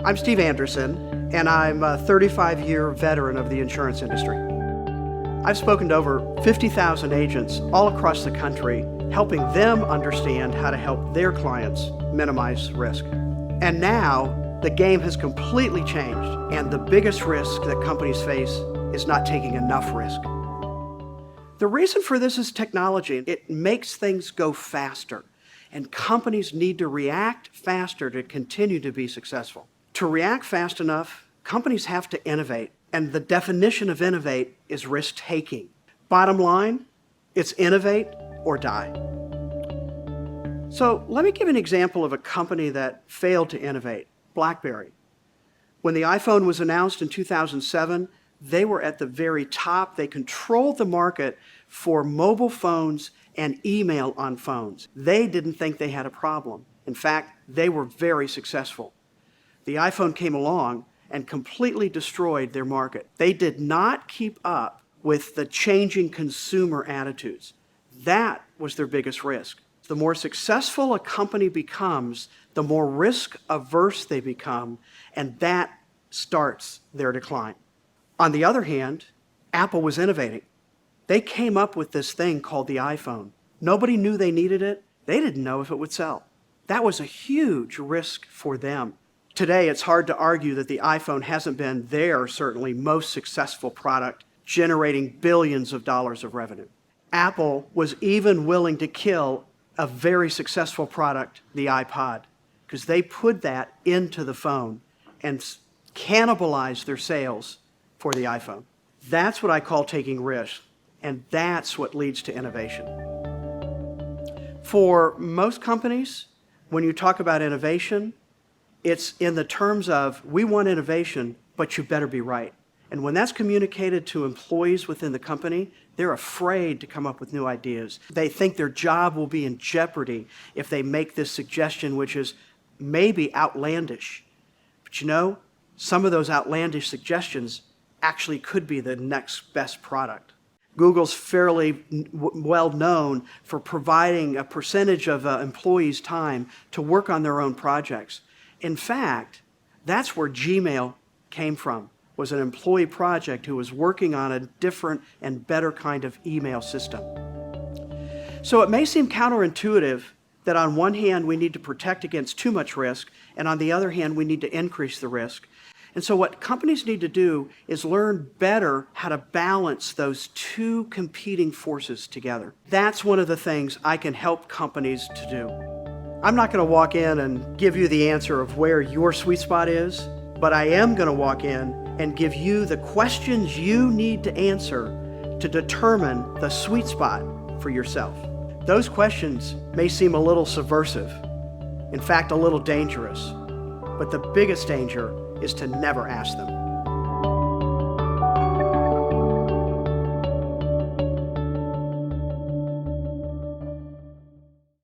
I'm Steve Anderson, and I'm a 35-year veteran of the insurance industry. I've spoken to over 50,000 agents all across the country, helping them understand how to help their clients minimize risk. And now, the game has completely changed, and the biggest risk that companies face is not taking enough risk. The reason for this is technology. It makes things go faster, and companies need to react faster to continue to be successful. To react fast enough, companies have to innovate, and the definition of innovate is risk-taking. Bottom line, it's innovate or die. So let me give an example of a company that failed to innovate, Blackberry. When the iPhone was announced in 2007, they were at the very top. They controlled the market for mobile phones and email on phones. They didn't think they had a problem. In fact, they were very successful. The iPhone came along and completely destroyed their market. They did not keep up with the changing consumer attitudes. That was their biggest risk. The more successful a company becomes, the more risk-averse they become, and that starts their decline. On the other hand, Apple was innovating. They came up with this thing called the iPhone. Nobody knew they needed it. They didn't know if it would sell. That was a huge risk for them. Today, it's hard to argue that the iPhone hasn't been their, certainly, most successful product, generating billions of dollars of revenue. Apple was even willing to kill a very successful product, the iPod, because they put that into the phone and cannibalized their sales for the iPhone. That's what I call taking risks, and that's what leads to innovation. For most companies, when you talk about innovation, it's in the terms of, we want innovation, but you better be right. And when that's communicated to employees within the company, they're afraid to come up with new ideas. They think their job will be in jeopardy if they make this suggestion, which is maybe outlandish. But you know, some of those outlandish suggestions actually could be the next best product. Google's fairly well known for providing a percentage of employees' time to work on their own projects. In fact, that's where Gmail came from, was an employee project who was working on a different and better kind of email system. So it may seem counterintuitive that on one hand we need to protect against too much risk, and on the other hand we need to increase the risk. And so what companies need to do is learn better how to balance those two competing forces together. That's one of the things I can help companies to do. I'm not going to walk in and give you the answer of where your sweet spot is, but I am going to walk in and give you the questions you need to answer to determine the sweet spot for yourself. Those questions may seem a little subversive, in fact, a little dangerous, but the biggest danger is to never ask them.